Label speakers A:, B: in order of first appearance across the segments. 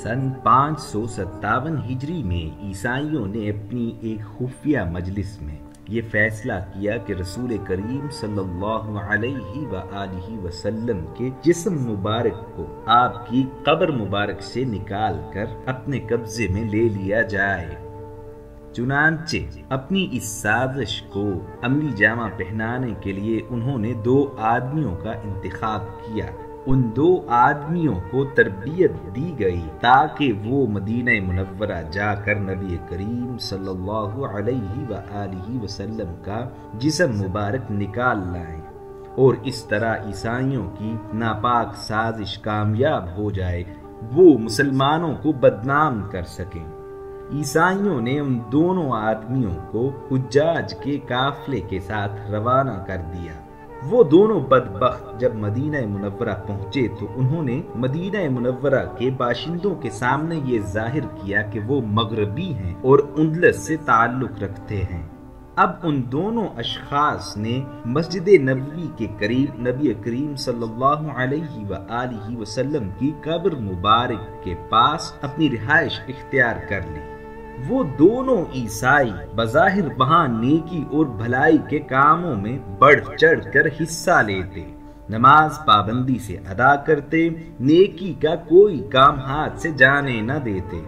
A: سن 557 ہجری میں عیسائیوں نے اپنی ایک خفیہ مجلس میں یہ فیصلہ کیا کہ رسول کریم صلی اللہ علیہ وآلہ وسلم کے جسم مبارک کو آپ کی قبر مبارک سے نکال کر اپنے قبضے میں لے لیا جائے۔ چنانچہ اپنی اس سازش کو عملی جامہ پہنانے کے لیے انہوں نے 2 آدمیوں کا انتخاب کیا۔ ان 2 آدمیوں کو تربیت دی گئی تاکہ وہ مدینہ منورہ جا کر نبی کریم صلی اللہ علیہ وآلہ وسلم کا جسم مبارک نکال لائیں اور اس طرح عیسائیوں کی ناپاک سازش کامیاب ہو جائے، وہ مسلمانوں کو بدنام کر سکیں۔ عیسائیوں نے ان دونوں آدمیوں کو حجاج کے قافلے کے ساتھ روانہ کر دیا۔ وہ دونوں بدبخت جب مدینہ منورہ پہنچے تو انہوں نے مدینہ منورہ کے باشندوں کے سامنے یہ ظاہر کیا کہ وہ مغربی ہیں اور اندلس سے تعلق رکھتے ہیں۔ اب ان دونوں اشخاص نے مسجد نبوی کے قریب نبی کریم صلی اللہ علیہ وآلہ وسلم کی قبر مبارک کے پاس اپنی رہائش اختیار کر لی۔ وہ دونوں عیسائی بظاہر وہاں نیکی اور بھلائی کے کاموں میں بڑھ چڑھ کر حصہ لیتے، نماز پابندی سے ادا کرتے، نیکی کا کوئی کام ہاتھ سے جانے نہ دیتے۔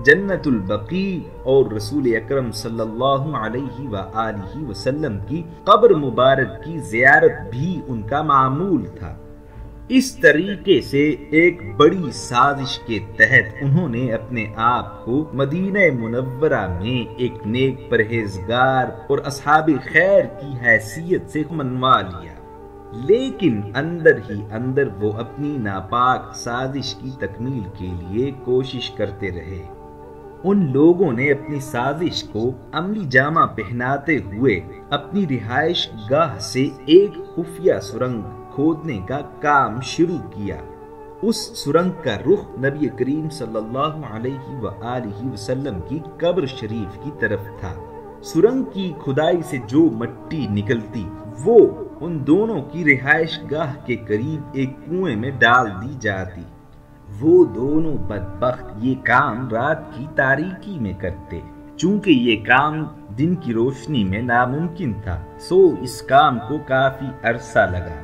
A: جنت البقیع اور رسول اکرم صلی اللہ علیہ وآلہ وسلم کی قبر مبارک کی زیارت بھی ان کا معمول تھا۔ اس طریقے سے ایک بڑی سازش کے تحت انہوں نے اپنے آپ کو مدینہ منورہ میں ایک نیک پرہیزگار اور اصحاب خیر کی حیثیت سے منوا لیا، لیکن اندر ہی اندر وہ اپنی ناپاک سازش کی تکمیل کے لیے کوشش کرتے رہے۔ ان لوگوں نے اپنی سازش کو عملی جامہ پہناتے ہوئے اپنی رہائش گاہ سے ایک خفیہ سرنگ کھودنے کا کام شروع کیا۔ اس سرنگ کا رخ نبی کریم صلی اللہ علیہ وآلہ وسلم کی قبر شریف کی طرف تھا۔ سرنگ کی کھدائی سے جو مٹی نکلتی وہ ان دونوں کی رہائش گاہ کے قریب ایک کنویں میں ڈال دی جاتی۔ وہ دونوں بدبخت یہ کام رات کی تاریکی میں کرتے، چونکہ یہ کام دن کی روشنی میں ناممکن تھا، سو اس کام کو کافی عرصہ لگا۔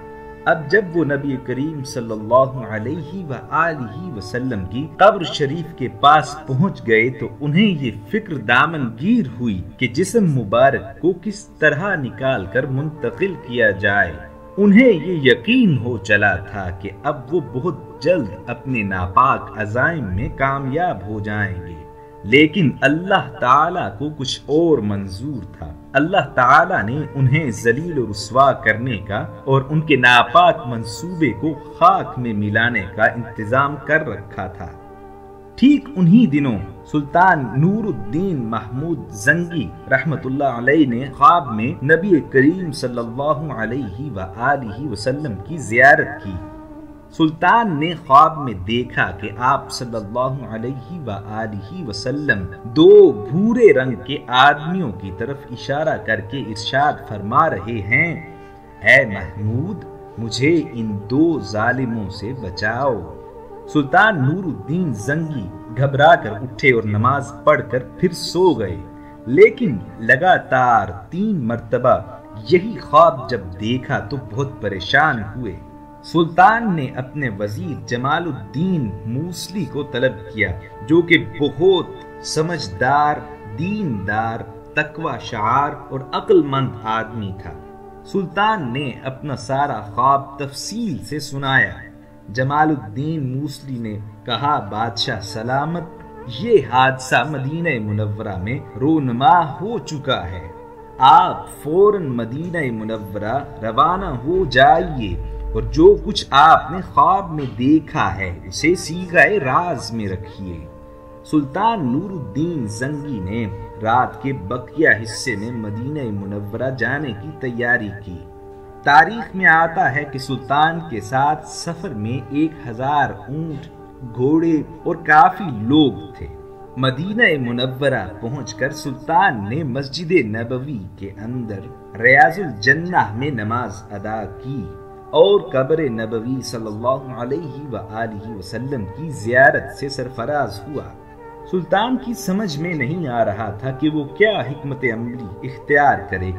A: اب جب وہ نبی کریم صلی اللہ علیہ وآلہ وسلم کی قبر شریف کے پاس پہنچ گئے تو انہیں یہ فکر دامن گیر ہوئی کہ جسم مبارک کو کس طرح نکال کر منتقل کیا جائے۔ انہیں یہ یقین ہو چلا تھا کہ اب وہ بہت جلد اپنے ناپاک عزائم میں کامیاب ہو جائیں گے، لیکن اللہ تعالیٰ کو کچھ اور منظور تھا۔ اللہ تعالیٰ نے انہیں ذلیل و رسوا کرنے کا اور ان کے ناپاک منصوبے کو خاک میں ملانے کا انتظام کر رکھا تھا۔ ٹھیک انہی دنوں سلطان نور الدین محمود زنگی رحمت اللہ علیہ نے خواب میں نبی کریم صلی اللہ علیہ وآلہ وسلم کی زیارت کی۔ سلطان نے خواب میں دیکھا کہ آپ صلی اللہ علیہ وآلہ وسلم 2 بھورے رنگ کے آدمیوں کی طرف اشارہ کر کے ارشاد فرما رہے ہیں، اے محمود، مجھے ان 2 ظالموں سے بچاؤ۔ سلطان نور الدین زنگی گھبرا کر اٹھے اور نماز پڑھ کر پھر سو گئے، لیکن لگاتار 3 مرتبہ یہی خواب جب دیکھا تو بہت پریشان ہوئے۔ سلطان نے اپنے وزیر جمال الدین موصلی کو طلب کیا، جو کہ بہت سمجھدار، دیندار، تقوی شعار اور عقل مند آدمی تھا۔ سلطان نے اپنا سارا خواب تفصیل سے سنایا۔ جمال الدین موصلی نے کہا، بادشاہ سلامت، یہ حادثہ مدینہ منورہ میں رونما ہو چکا ہے، آپ فوراً مدینہ منورہ روانہ ہو جائیے اور جو کچھ آپ نے خواب میں دیکھا ہے اسے صیغۂ راز میں رکھیے۔ سلطان نور الدین زنگی نے رات کے بقیہ حصے میں مدینہ منورہ جانے کی تیاری کی۔ تاریخ میں آتا ہے کہ سلطان کے ساتھ سفر میں 1000 اونٹ، گھوڑے اور کافی لوگ تھے۔ مدینہ منورہ پہنچ کر سلطان نے مسجد نبوی کے اندر ریاض الجنہ میں نماز ادا کی اور قبر نبوی صلی اللہ علیہ وآلہ وسلم کی زیارت سے سرفراز ہوا۔ سلطان کی سمجھ میں نہیں آ رہا تھا کہ وہ کیا حکمت عملی اختیار کرے۔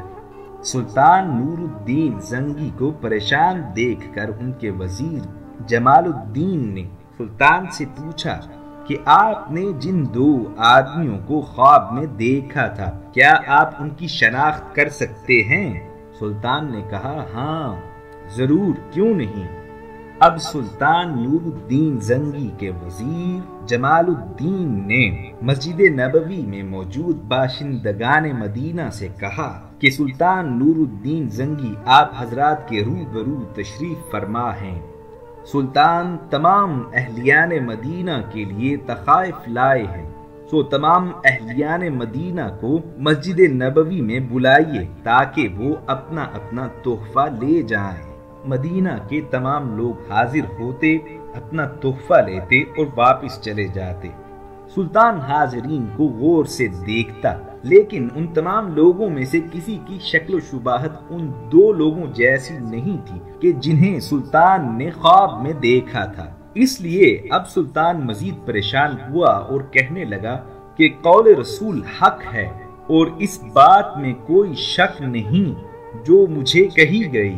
A: سلطان نور الدین زنگی کو پریشان دیکھ کر ان کے وزیر جمال الدین نے سلطان سے پوچھا کہ آپ نے جن دو آدمیوں کو خواب میں دیکھا تھا کیا آپ ان کی شناخت کر سکتے ہیں؟ سلطان نے کہا ہاں ضرور، کیوں نہیں۔ اب سلطان نور الدین زنگی کے وزیر جمال الدین نے مسجد نبوی میں موجود باشندگان مدینہ سے کہا کہ سلطان نور الدین زنگی آپ حضرات کے روبرو تشریف فرما ہیں۔ سلطان تمام اہلیان مدینہ کے لیے تحائف لائے ہیں، سو تمام اہلیان مدینہ کو مسجد نبوی میں بلائیے تاکہ وہ اپنا اپنا تحفہ لے جائیں۔ مدینہ کے تمام لوگ حاضر ہوتے، اپنا تحفہ لیتے اور واپس چلے جاتے۔ سلطان حاضرین کو غور سے دیکھتا، لیکن ان تمام لوگوں میں سے کسی کی شکل و شباہت ان دو لوگوں جیسی نہیں تھی کہ جنہیں سلطان نے خواب میں دیکھا تھا۔ اس لیے اب سلطان مزید پریشان ہوا اور کہنے لگا کہ قول رسول حق ہے اور اس بات میں کوئی شک نہیں جو مجھے کہی گئی۔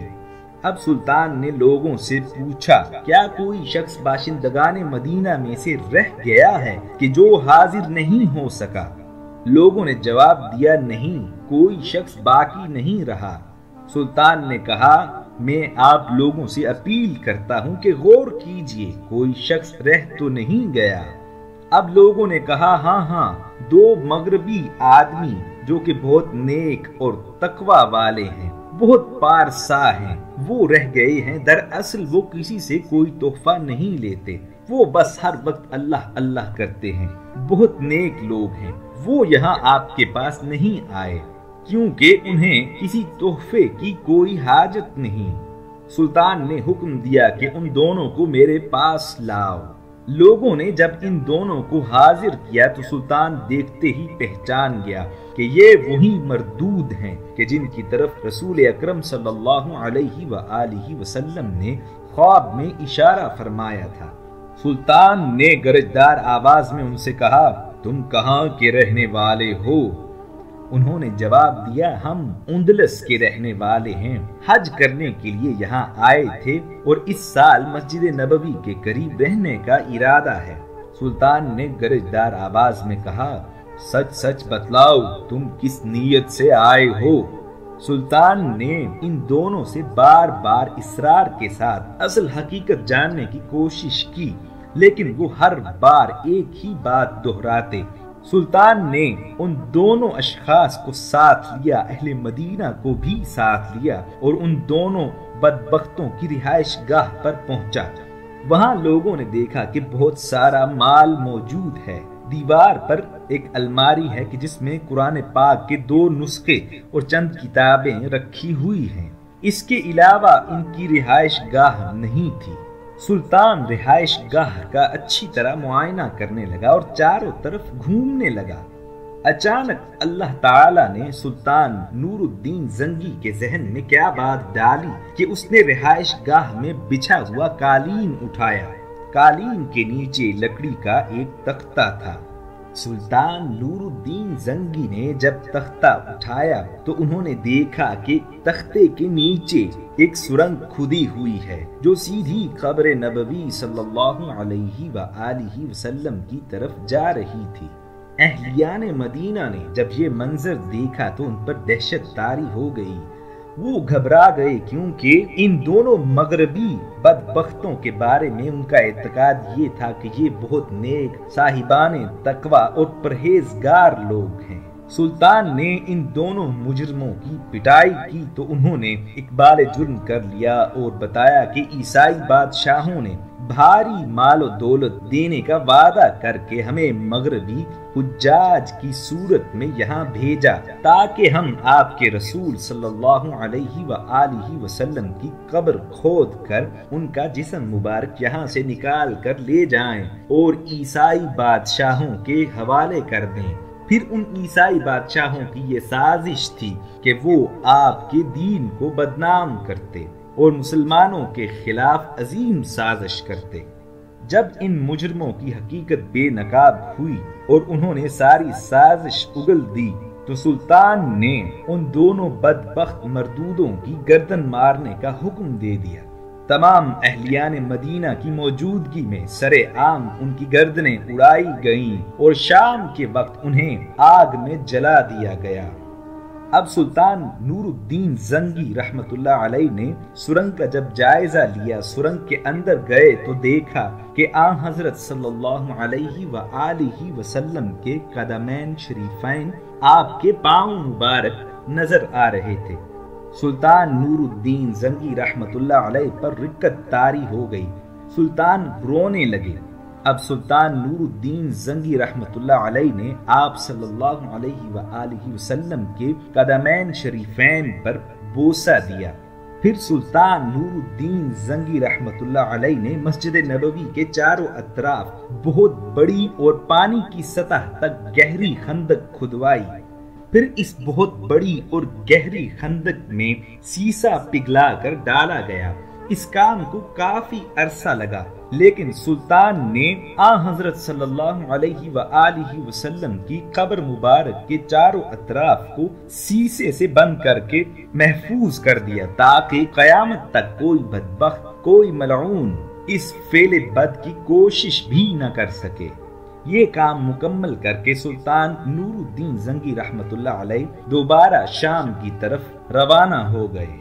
A: اب سلطان نے لوگوں سے پوچھا کیا کوئی شخص باشندگان مدینہ میں سے رہ گیا ہے کہ جو حاضر نہیں ہو سکا؟ لوگوں نے جواب دیا نہیں، کوئی شخص باقی نہیں رہا۔ سلطان نے کہا میں آپ لوگوں سے اپیل کرتا ہوں کہ غور کیجئے، کوئی شخص رہ تو نہیں گیا۔ اب لوگوں نے کہا ہاں دو مغربی آدمی جو کہ بہت نیک اور تقوی والے ہیں، بہت پارسا ہیں، وہ رہ گئے ہیں۔ دراصل وہ کسی سے کوئی تحفہ نہیں لیتے، وہ بس ہر وقت اللہ اللہ کرتے ہیں، بہت نیک لوگ ہیں۔ وہ یہاں آپ کے پاس نہیں آئے کیونکہ انہیں کسی تحفے کی کوئی حاجت نہیں۔ سلطان نے حکم دیا کہ ان دونوں کو میرے پاس لاؤ۔ لوگوں نے جب ان دونوں کو حاضر کیا تو سلطان دیکھتے ہی پہچان گیا کہ یہ وہی مردود ہیں کہ جن کی طرف رسول اکرم صلی اللہ علیہ وآلہ وسلم نے خواب میں اشارہ فرمایا تھا۔ سلطان نے گرجدار آواز میں ان سے کہا تم کہاں کے رہنے والے ہو؟ انہوں نے جواب دیا ہم اندلس کے رہنے والے ہیں، حج کرنے کے لیے یہاں آئے تھے اور اس سال مسجد نبوی کے قریب رہنے کا ارادہ ہے۔ سلطان نے گرجدار آواز میں کہا سچ سچ بتلاؤ تم کس نیت سے آئے ہو؟ سلطان نے ان دونوں سے بار بار اصرار کے ساتھ اصل حقیقت جاننے کی کوشش کی، لیکن وہ ہر بار ایک ہی بات دہراتے۔ سلطان نے ان دونوں اشخاص کو ساتھ لیا، اہل مدینہ کو بھی ساتھ لیا اور ان دونوں بدبختوں کی رہائش گاہ پر پہنچا۔ وہاں لوگوں نے دیکھا کہ بہت سارا مال موجود ہے۔ دیوار پر ایک الماری ہے کہ جس میں قرآن پاک کے 2 نسخے اور چند کتابیں رکھی ہوئی ہیں۔ اس کے علاوہ ان کی رہائش گاہ نہیں تھی۔ سلطان رہائش گاہ کا اچھی طرح معائنہ کرنے لگا اور چاروں طرف گھومنے لگا۔ اچانک اللہ تعالی نے سلطان نور الدین زنگی کے ذہن میں کیا بات ڈالی کہ اس نے رہائش گاہ میں بچھا ہوا قالین اٹھایا۔ قالین کے نیچے لکڑی کا ایک تختہ تھا۔ سلطان نور الدین زنگی نے جب تختہ اٹھایا تو انہوں نے دیکھا کہ تختے کے نیچے ایک سرنگ کھدی ہوئی ہے جو سیدھی قبر نبوی صلی اللہ علیہ وآلہ وسلم کی طرف جا رہی تھی۔ اہلیان مدینہ نے جب یہ منظر دیکھا تو ان پر دہشت طاری ہو گئی۔ وہ گھبرا گئے کیونکہ ان دونوں مغربی بدبختوں کے بارے میں ان کا اعتقاد یہ تھا کہ یہ بہت نیک، صاحبان تقوی اور پرہیزگار لوگ ہیں۔ سلطان نے ان دونوں مجرموں کی پٹائی کی تو انہوں نے اقبال جرم کر لیا اور بتایا کہ عیسائی بادشاہوں نے بھاری مال و دولت دینے کا وعدہ کر کے ہمیں مغربی حجاج کی صورت میں یہاں بھیجا تاکہ ہم آپ کے رسول صلی اللہ علیہ وآلہ وسلم کی قبر کھود کر ان کا جسم مبارک یہاں سے نکال کر لے جائیں اور عیسائی بادشاہوں کے حوالے کر دیں۔ پھر ان عیسائی بادشاہوں کی یہ سازش تھی کہ وہ آپ کے دین کو بدنام کرتے اور مسلمانوں کے خلاف عظیم سازش کرتے۔ جب ان مجرموں کی حقیقت بے نقاب ہوئی اور انہوں نے ساری سازش اگل دی تو سلطان نے ان دونوں بدبخت مردودوں کی گردن مارنے کا حکم دے دیا۔ تمام اہلیان مدینہ کی موجودگی میں سرے عام ان کی گردنیں اڑائی گئیں اور شام کے وقت انہیں آگ میں جلا دیا گیا۔ اب سلطان نور الدین زنگی رحمت اللہ علیہ نے سرنگ کا جب جائزہ لیا، سرنگ کے اندر گئے تو دیکھا کہ آن حضرت صلی اللہ علیہ وآلہ وسلم کے قدمین شریفین آپ کے پاؤں مبارک نظر آ رہے تھے۔ سلطان نور الدین زنگی رحمت اللہ علیہ پر رکت طاری ہو گئی، سلطان رونے لگے۔ اب سلطان نور الدین زنگی رحمت اللہ علیہ نے آپ صلی اللہ علیہ وآلہ وسلم کے قدمین شریفین پر بوسہ دیا۔ پھر سلطان نور الدین زنگی رحمت اللہ علیہ نے مسجد نبوی کے چاروں اطراف بہت بڑی اور پانی کی سطح تک گہری خندق کھدوائی۔ پھر اس بہت بڑی اور گہری خندق میں سیسا پگھلا کر ڈالا گیا۔ اس کام کو کافی عرصہ لگا، لیکن سلطان نے حضرت صلی اللہ علیہ وآلہ وسلم کی قبر مبارک کے چاروں اطراف کو سیسے سے بند کر کے محفوظ کر دیا تاکہ قیامت تک کوئی بدبخت، کوئی ملعون اس فعل بد کی کوشش بھی نہ کر سکے۔ یہ کام مکمل کر کے سلطان نور الدین زنگی رحمت اللہ علیہ دوبارہ شام کی طرف روانہ ہو گئے۔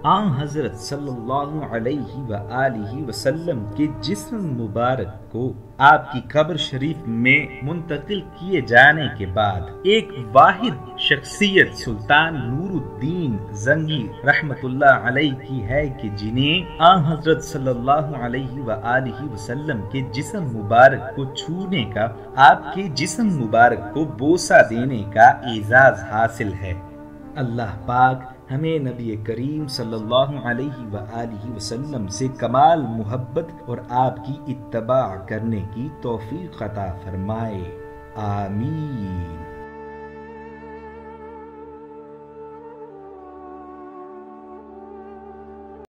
A: آن حضرت صلی اللہ علیہ وآلہ وسلم کے جسم مبارک کو آپ کی قبر شریف میں منتقل کیے جانے کے بعد ایک واحد شخصیت سلطان نور الدین زنگی رحمت اللہ علیہ کی ہے کہ جنہیں آن حضرت صلی اللہ علیہ وآلہ وسلم کے جسم مبارک کو چھونے کا، آپ کے جسم مبارک کو بوسہ دینے کا اعزاز حاصل ہے۔ اللہ پاک ہمیں نبی کریم صلی اللہ علیہ وآلہ وسلم سے کمال محبت اور آپ کی اتباع کرنے کی توفیق عطا فرمائے، آمین۔